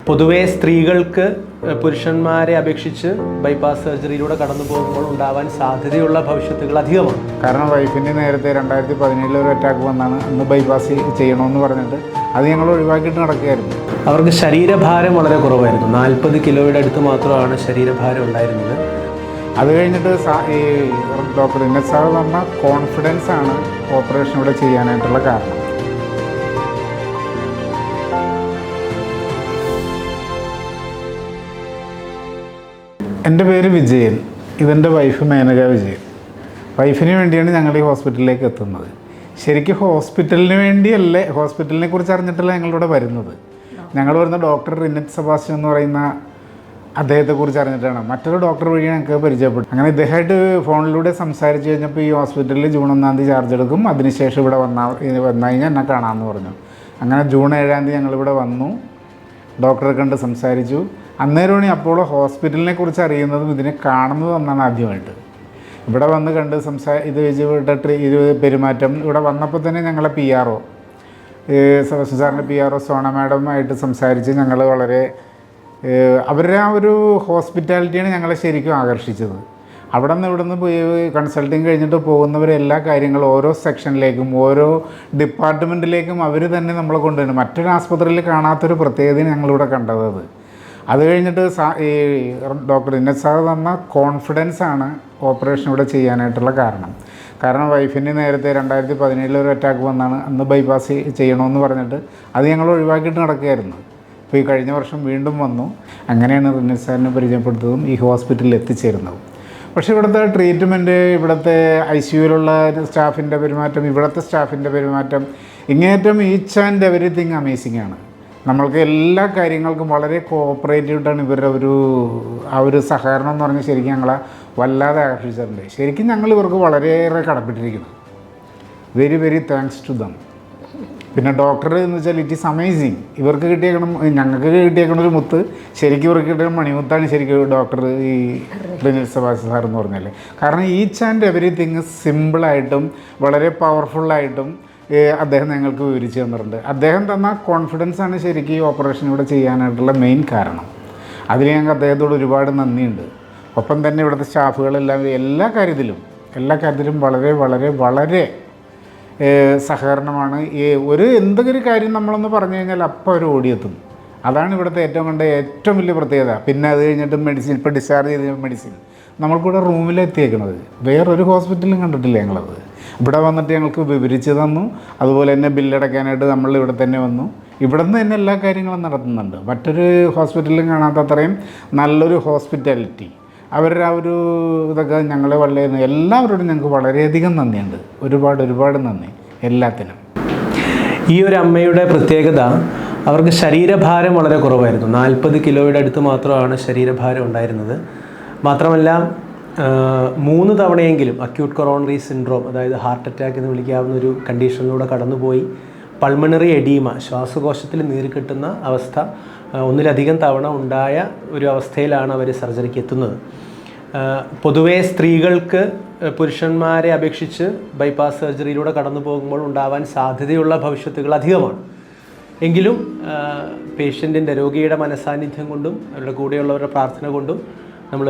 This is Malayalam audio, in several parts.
പൊതുവേ സ്ത്രീകൾക്ക് പുരുഷന്മാരെ അപേക്ഷിച്ച് ബൈപ്പാസ് സർജറിയിലൂടെ കടന്നു പോകുമ്പോൾ ഉണ്ടാവാൻ സാധ്യതയുള്ള ഭവിഷ്യത്തുകൾ അധികമാണ്. കാരണം വൈഫിന് നേരത്തെ 2017 ഒരു അറ്റാക്ക് വന്നാണ്. അന്ന് ബൈപ്പാസ് ചെയ്യണമെന്ന് പറഞ്ഞിട്ട് അത് ഞങ്ങൾ ഒഴിവാക്കിയിട്ട് നടക്കുകയായിരുന്നു. അവർക്ക് ശരീരഭാരം വളരെ കുറവായിരുന്നു. 40 കിലോയുടെ അടുത്ത് മാത്രമാണ് ശരീരഭാരം ഉണ്ടായിരുന്നത്. അത് കഴിഞ്ഞിട്ട് ഈ ഡോക്ടർ ഇന്നസ് സാർ തന്ന കോൺഫിഡൻസ് ആണ് ഓപ്പറേഷൻ ഇവിടെ ചെയ്യാനായിട്ടുള്ള കാരണം. എൻ്റെ പേര് വിജയൻ, ഇതെൻ്റെ വൈഫ് മേനക വിജയൻ. വൈഫിന് വേണ്ടിയാണ് ഞങ്ങൾ ഈ ഹോസ്പിറ്റലിലേക്ക് എത്തുന്നത്. ശരിക്കും ഹോസ്പിറ്റലിന് വേണ്ടിയല്ലേ, ഹോസ്പിറ്റലിനെ കുറിച്ച് അറിഞ്ഞിട്ടല്ല ഞങ്ങളിവിടെ വരുന്നത്. ഞങ്ങൾ വരുന്ന ഡോക്ടർ റിനറ്റ് സെബാസ്റ്റ്യൻ എന്ന് പറയുന്ന അദ്ദേഹത്തെക്കുറിച്ച് അറിഞ്ഞിട്ടാണ്. മറ്റൊരു ഡോക്ടർ വഴി ഞങ്ങൾക്ക് പരിചയപ്പെട്ടു. അങ്ങനെ ഇദ്ദേഹമായിട്ട് ഫോണിലൂടെ സംസാരിച്ച് കഴിഞ്ഞപ്പോൾ ഈ ഹോസ്പിറ്റലിൽ ജൂൺ 1-ാം തീയതി ചാർജ് എടുക്കും, അതിനുശേഷം ഇവിടെ വന്നു കഴിഞ്ഞാൽ എന്നെ കാണാമെന്ന് പറഞ്ഞു. അങ്ങനെ ജൂൺ 7-ാം തീയതി ഞങ്ങളിവിടെ വന്നു, ഡോക്ടറെ കണ്ട് സംസാരിച്ചു. അന്നേരമാണ് അപ്പോളോ ഹോസ്പിറ്റലിനെ കുറിച്ച് അറിയുന്നതും ഇതിനെ കാണുന്നതും എന്നാണ് ആദ്യമായിട്ട്. ഇവിടെ വന്ന് കണ്ട് ഇത് പെരുമാറ്റം ഇവിടെ വന്നപ്പോൾ തന്നെ ഞങ്ങളെ PRO സെബാസ്റ്റ്യൻ സാറിൻ്റെ PRO സോണ മാഡമായിട്ട് സംസാരിച്ച് ഞങ്ങൾ വളരെ അവരുടെ ആ ഒരു ഹോസ്പിറ്റാലിറ്റിയാണ് ഞങ്ങളെ ശരിക്കും ആകർഷിച്ചത്. അവിടെ നിന്ന് പോയി കൺസൾട്ടിങ് കഴിഞ്ഞിട്ട് പോകുന്നവരെല്ലാ കാര്യങ്ങളും ഓരോ സെക്ഷനിലേക്കും ഓരോ ഡിപ്പാർട്ട്മെൻറ്റിലേക്കും അവർ തന്നെ നമ്മളെ കൊണ്ടുവരും. മറ്റൊരു ആസ്പത്രിയിൽ കാണാത്തൊരു പ്രത്യേകതയാണ് ഞങ്ങളിവിടെ കണ്ടത്. അത് കഴിഞ്ഞിട്ട് ഈ ഡോക്ടർ ഇന്നസ് സാർ തന്ന കോൺഫിഡൻസ് ആണ് ഓപ്പറേഷൻ ഇവിടെ ചെയ്യാനായിട്ടുള്ള കാരണം. കാരണം വൈഫിന് നേരത്തെ 2017 ഒരു അറ്റാക്ക് വന്നാണ്. അന്ന് ബൈപ്പാസ് ചെയ്യണമെന്ന് പറഞ്ഞിട്ട് അത് ഞങ്ങൾ ഒഴിവാക്കിയിട്ട് നടക്കുകയായിരുന്നു. അപ്പോൾ ഈ കഴിഞ്ഞ വർഷം വീണ്ടും വന്നു. അങ്ങനെയാണ് റിനറ്റ് സാറിനെ പരിചയപ്പെടുത്തതും ഈ ഹോസ്പിറ്റലിൽ എത്തിച്ചേരുന്നതും. പക്ഷേ ഇവിടുത്തെ ട്രീറ്റ്മെൻറ്റ്, ഇവിടുത്തെ ICUവിലുള്ള സ്റ്റാഫിൻ്റെ പെരുമാറ്റം, ഇവിടുത്തെ സ്റ്റാഫിൻ്റെ പെരുമാറ്റം, ഇങ്ങേറ്റം ഈച്ച് ആൻഡ് എവരിത്തിങ് അമേസിംഗ് ആണ്. നമ്മൾക്ക് എല്ലാ കാര്യങ്ങൾക്കും വളരെ കോഓപ്പറേറ്റീവായിട്ടാണ് ഇവരുടെ ഒരു സഹകരണം എന്ന് പറഞ്ഞാൽ ശരിക്കും ഞങ്ങളെ വല്ലാതെ ആകർഷിച്ചിട്ടുണ്ട്. ശരിക്കും ഞങ്ങൾ ഇവർക്ക് വളരെയേറെ കടപ്പെട്ടിരിക്കുന്നു. Very very thanks to them. പിന്നെ ഡോക്ടർ എന്ന് വെച്ചാൽ ഇറ്റ് ഈസ് അമേസിങ്. ഇവർക്ക് കിട്ടിയേക്കണം, ഞങ്ങൾക്ക് കിട്ടിയേക്കണ ഒരു മുത്ത് ശരിക്കും ഇവർക്ക് കിട്ടിയ മണിമുത്താണ് ശരിക്കും ഡോക്ടർ ഈ റിനറ്റ് സെബാസ്റ്റ്യൻ സാർ എന്ന് പറഞ്ഞാൽ. കാരണം ഈച്ച് ആൻഡ് എവരിത്തിങ് സിമ്പിളായിട്ടും വളരെ പവർഫുള്ളായിട്ടും അദ്ദേഹം ഞങ്ങൾക്ക് വിവരിച്ച് തന്നിട്ടുണ്ട്. അദ്ദേഹം തന്ന കോൺഫിഡൻസാണ് ശരിക്കും ഈ ഓപ്പറേഷൻ ഇവിടെ ചെയ്യാനായിട്ടുള്ള മെയിൻ കാരണം. അതിൽ ഞങ്ങൾക്ക് അദ്ദേഹത്തോട് ഒരുപാട് നന്ദിയുണ്ട്. ഒപ്പം തന്നെ ഇവിടുത്തെ സ്റ്റാഫുകളെല്ലാം എല്ലാ കാര്യത്തിലും വളരെ വളരെ വളരെ സഹകരണമാണ്. എന്തെങ്കിലും കാര്യം നമ്മളൊന്ന് പറഞ്ഞു കഴിഞ്ഞാൽ അപ്പോൾ അവർ ഓടിയെത്തും. അതാണ് ഇവിടുത്തെ ഏറ്റവും വലിയ പ്രത്യേകത. പിന്നെ അത് കഴിഞ്ഞിട്ട് മെഡിസിൻ, ഇപ്പോൾ ഡിസ്ചാർജ് ചെയ്ത മെഡിസിൻ നമ്മൾക്കിവിടെ റൂമിലെത്തിയേക്കണത് വേറൊരു ഹോസ്പിറ്റലും കണ്ടിട്ടില്ല ഞങ്ങളത്. ഇവിടെ വന്നിട്ട് ഞങ്ങൾക്ക് വിവരിച്ച് തന്നു. അതുപോലെ തന്നെ ബില്ലടയ്ക്കാനായിട്ട് നമ്മൾ ഇവിടെ തന്നെ വന്നു. ഇവിടെ നിന്ന് തന്നെ എല്ലാ കാര്യങ്ങളും നടത്തുന്നുണ്ട്. മറ്റൊരു ഹോസ്പിറ്റലിലും കാണാത്ത അത്രയും നല്ലൊരു ഹോസ്പിറ്റാലിറ്റി, അവരുടെ ആ ഒരു ഇതൊക്കെ ഞങ്ങളെ വളരെ എല്ലാവരോടും ഞങ്ങൾക്ക് വളരെയധികം നന്ദിയുണ്ട്. ഒരുപാട് നന്ദി എല്ലാത്തിനും. ഈ ഒരു അമ്മയുടെ പ്രത്യേകത, അവർക്ക് ശരീരഭാരം വളരെ കുറവായിരുന്നു. 40 കിലോയുടെ അടുത്ത് മാത്രമാണ് ശരീരഭാരം ഉണ്ടായിരുന്നത്. മാത്രമല്ല 3 തവണയെങ്കിലും അക്യൂട്ട് കൊറോണറി സിൻഡ്രോം, അതായത് ഹാർട്ട് അറ്റാക്ക് എന്ന് വിളിക്കാവുന്ന ഒരു കണ്ടീഷനിലൂടെ കടന്നുപോയി. പൾമണറി എഡീമ, ശ്വാസകോശത്തിൽ നീര് കെട്ടുന്ന അവസ്ഥ 1-ലധികം തവണ ഉണ്ടായ ഒരു അവസ്ഥയിലാണ് അവർ സർജറിക്ക് എത്തുന്നത്. പൊതുവേ സ്ത്രീകൾക്ക് പുരുഷന്മാരെ അപേക്ഷിച്ച് ബൈപ്പാസ് സർജറിയിലൂടെ കടന്നു പോകുമ്പോൾ ഉണ്ടാവാൻ സാധ്യതയുള്ള ഭവിഷ്യത്തുകൾ അധികമാണ്. എങ്കിലും പേഷ്യൻറ്റിൻ്റെ, രോഗിയുടെ മനസാന്നിധ്യം കൊണ്ടും അവരുടെ കൂടെയുള്ളവരുടെ പ്രാർത്ഥന കൊണ്ടും നമ്മൾ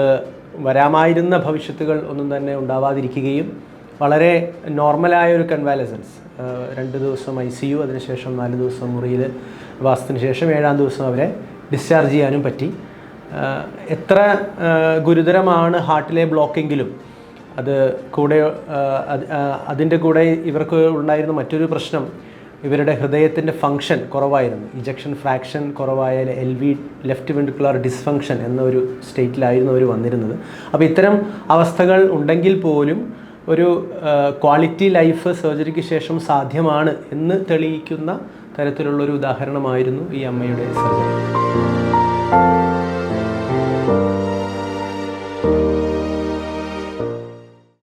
വരാമായിരുന്ന ഭവിഷ്യത്തുകൾ ഒന്നും തന്നെ ഉണ്ടാവാതിരിക്കുകയും വളരെ നോർമലായ ഒരു കൺവാലസൻസ്, 2 ദിവസം ICU, അതിനുശേഷം 4 ദിവസം മുറിയിൽ വാസത്തിന് ശേഷം 7-ാം ദിവസം അവരെ ഡിസ്ചാർജ് ചെയ്യാനും പറ്റി. എത്ര ഗുരുതരമാണ് ഹാർട്ടിലെ ബ്ലോക്കെങ്കിലും അതിൻ്റെ കൂടെ ഇവർക്ക് ഉണ്ടായിരുന്ന മറ്റൊരു പ്രശ്നം, ഇവരുടെ ഹൃദയത്തിൻ്റെ ഫങ്ഷൻ കുറവായിരുന്നു. ഇജക്ഷൻ ഫ്രാക്ഷൻ കുറവായ LV, ലെഫ്റ്റ് വെൻട്രിക്കുലർ ഡിസ്ഫങ്ഷൻ എന്നൊരു സ്റ്റേറ്റിലായിരുന്നു അവർ വന്നിരുന്നത്. അപ്പോൾ ഇത്തരം അവസ്ഥകൾ ഉണ്ടെങ്കിൽ പോലും ഒരു ക്വാളിറ്റി ലൈഫ് സർജറിക്ക് ശേഷം സാധ്യമാണ് എന്ന് തെളിയിക്കുന്ന തരത്തിലുള്ളൊരു ഉദാഹരണമായിരുന്നു ഈ അമ്മയുടെ സർജറി.